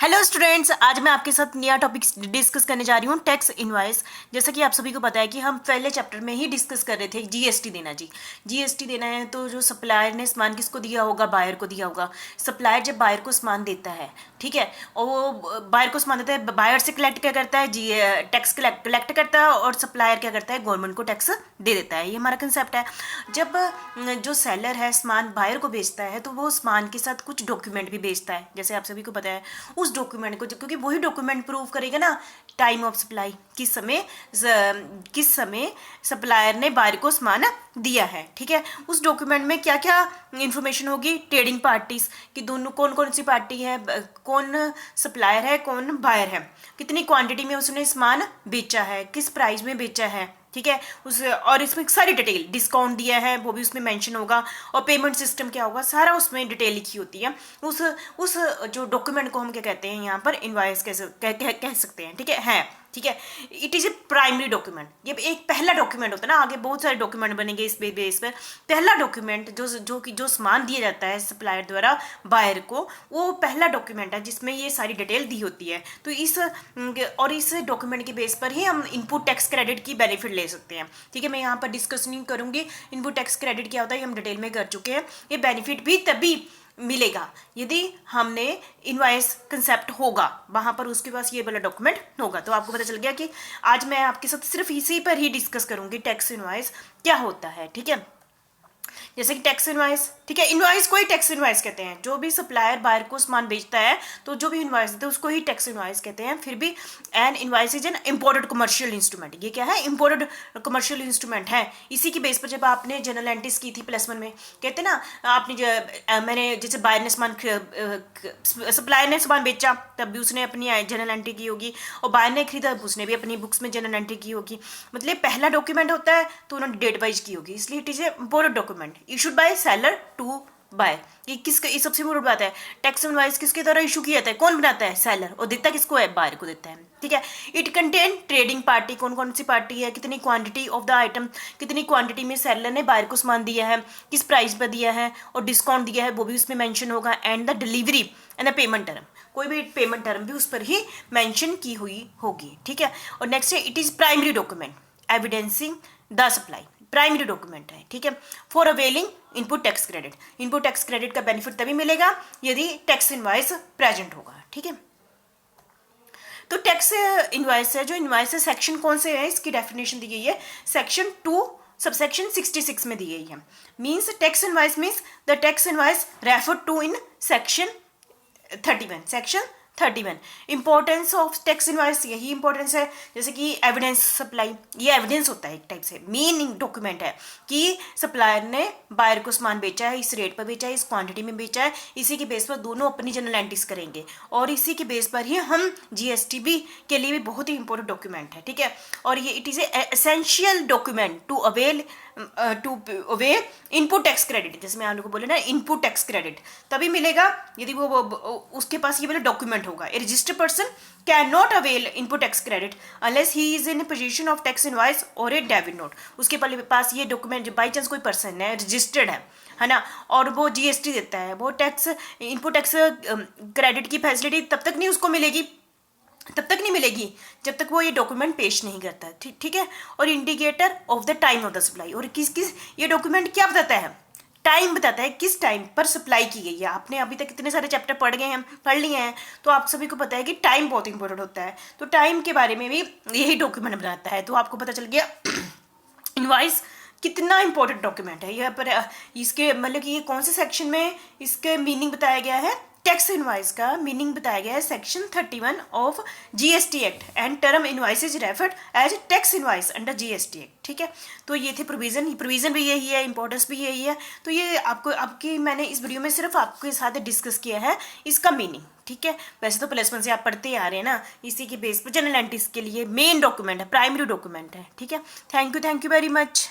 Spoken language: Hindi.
हेलो स्टूडेंट्स, आज मैं आपके साथ नया टॉपिक डिस्कस करने जा रही हूँ, टैक्स इनवॉइस। जैसा कि आप सभी को पता है कि हम पहले चैप्टर में ही डिस्कस कर रहे थे जीएसटी देना। जीएसटी देना है तो जो सप्लायर ने सामान किसको दिया होगा, बायर को दिया होगा। सप्लायर जब बायर को सामान देता है, ठीक है, और वो बायर को सामान देता है, बायर से कलेक्ट क्या करता है, जी टैक्स कलेक्ट करता है, और सप्लायर क्या करता है, गवर्नमेंट को टैक्स दे देता है। ये हमारा कंसेप्ट है। जब जो सेलर है सामान बायर को बेचता है तो वो सामान के साथ कुछ डॉक्यूमेंट भी बेचता है, जैसे आप सभी को पता है। उस डॉक्यूमेंट को, क्योंकि वही डॉक्यूमेंट प्रूव करेगा ना टाइम ऑफ सप्लाई, किस समय सप्लायर ने बायर को सामान दिया है, ठीक है। उस डॉक्यूमेंट में क्या क्या इंफॉर्मेशन होगी, ट्रेडिंग पार्टीज की दोनों कौन कौन सी पार्टी है, कौन सप्लायर है, कौन बायर है, कितनी क्वांटिटी में उसने सामान बेचा है, किस प्राइस में बेचा है, ठीक है। और इसमें सारी डिटेल, डिस्काउंट दिया है वो भी उसमें मेंशन होगा, और पेमेंट सिस्टम क्या होगा, सारा उसमें डिटेल लिखी होती है। उस जो डॉक्यूमेंट को हम क्या कहते हैं, यहाँ पर इनवॉइस कह सकते हैं, ठीक है। ठीक है, it is A primary document. ये एक पहला डॉक्यूमेंट होता है ना, आगे बहुत सारे डॉक्यूमेंट बनेंगे इस बेस पर। पहला डॉक्यूमेंट जो सामान दिया जाता है सप्लायर द्वारा बायर को, वो पहला डॉक्यूमेंट है जिसमें ये सारी डिटेल दी होती है। तो इस डॉक्यूमेंट के बेस पर ही हम इनपुट टैक्स क्रेडिट की बेनिफिट ले सकते हैं, ठीक है। मैं यहाँ पर डिस्कस नहीं करूंगी इनपुट टैक्स क्रेडिट क्या होता है, ये हम डिटेल में कर चुके हैं। ये बेनिफिट भी तभी मिलेगा यदि हमने इनवॉइस कंसेप्ट होगा, वहां पर उसके पास ये वाला डॉक्यूमेंट होगा। तो आपको पता चल गया कि आज मैं आपके साथ सिर्फ इसी पर ही डिस्कस करूंगी, टैक्स इनवॉइस क्या होता है, ठीक है। जैसे कि टैक्स इनवॉइस, ठीक है, इनवॉइस को ही टैक्स इनवॉइस कहते हैं। जो भी सप्लायर बायर को सामान बेचता है तो जो भी इनवॉइस देते हैं उसको ही टैक्स इनवॉइस कहते हैं। फिर भी N invoice is an imported commercial instrument. ये क्या है, इम्पोर्टेड कमर्शियल इंस्ट्रूमेंट है। इसी की बेस पर जब आपने जनरल एंट्रीज की थी +1 में, कहते ना आपने मैंने जैसे बायर ने सामान, सप्लायर ने सामान बेचा तब भी उसने अपनी जनरल एंट्री की होगी, और बायर ने खरीदा उसने भी अपनी बुक्स में जनरल एंट्री की होगी। मतलब पहला डॉक्यूमेंट होता है तो उन्होंने डेट वाइज की होगी, इसलिए it is a imported document issued by seller to buyer. ये सबसे इम्पोर्टेंट बात है। टैक्स इनवॉइस किसके द्वारा इशू किया जाता है, कौन बनाता है, सेलर, और देता किसको है, बायर को देता है, ठीक है। इट कंटेन ट्रेडिंग पार्टी, कौन कौन सी पार्टी है, कितनी क्वांटिटी ऑफ द आइटम, कितनी क्वांटिटी में सेलर ने बायर को सामान दिया है, किस प्राइस पर दिया है, और डिस्काउंट दिया है वो भी उसमें मेंशन होगा, and the delivery and the payment term, कोई भी पेमेंट टर्म भी उस पर ही मेंशन की हुई होगी, ठीक है। और नेक्स्ट है it is primary document evidencing the supply, primary document है, ठीक है। For availing input tax credit, input tax credit का बेनिफिट तभी मिलेगा यदि टैक्स इनवॉइस प्रेजेंट होगा, ठीक है। तो टैक्स इनवॉइस है, जो इनवॉइस है सेक्शन कौन से है, इसकी डेफिनेशन दी गई है सेक्शन 2 सबसेक्शन 66 में दी गई है। Means tax invoice means the tax invoice refer to in section 31। Importance of tax invoice, यही इंपॉर्टेंस है। जैसे कि एविडेंस सप्लाई, ये एविडेंस होता है एक टाइप से, मेन डॉक्यूमेंट है कि सप्लायर ने बायर को सामान बेचा है, इस रेट पर बेचा है, इस क्वांटिटी में बेचा है। इसी के बेस पर दोनों अपनी जनरल एंट्रीज करेंगे, और इसी के बेस पर ही हम जीएसटी भी के लिए भी बहुत ही इंपॉर्टेंट डॉक्यूमेंट है, ठीक है। और ये it is essential document to avail input tax credit. जैसे मैं आप लोगों को बोले ना, इनपुट टैक्स क्रेडिट तभी मिलेगा यदि वो उसके पास ये वाला डॉक्यूमेंट होगा। A registered person can not avail input tax credit unless he is in position of tax invoice और ए डेबिट नोट। उसके पास ये डॉक्यूमेंट, बाई चांस कोई पर्सन है रजिस्टर्ड है ना, और वो जीएसटी देता है, वो टैक्स इनपुट टैक्स क्रेडिट की फैसिलिटी तब तक नहीं मिलेगी जब तक वो ये डॉक्यूमेंट पेश नहीं करता, ठीक है। और indicator of the time of the supply, और किस ये डॉक्यूमेंट क्या बताता है, टाइम बताता है, किस टाइम पर सप्लाई की गई है। आपने अभी तक इतने सारे चैप्टर पढ़ लिए हैं, तो आप सभी को पता है कि टाइम बहुत इंपॉर्टेंट होता है। तो टाइम के बारे में भी यही डॉक्यूमेंट बनाता है। तो आपको पता चल गया इनवॉइस कितना इंपॉर्टेंट डॉक्यूमेंट है। यहाँ पर इसके मतलब कि ये कौन से सेक्शन में इसके मीनिंग बताया गया है, टैक्स इनवॉइस का मीनिंग बताया गया है section 31 of GST act, and term invoice is referred as tax invoice under GST act, ठीक है। तो ये थे प्रोविजन भी यही है, इंपॉर्टेंस भी यही है। तो ये आपकी मैंने इस वीडियो में सिर्फ आपके साथ डिस्कस किया है इसका मीनिंग, ठीक है। वैसे तो +1 से आप पढ़ते आ रहे हैं ना, इसी के बेस पर जनरल एंट्रीज के लिए मेन डॉक्यूमेंट है, प्राइमरी डॉक्यूमेंट है, ठीक है। Thank you very much.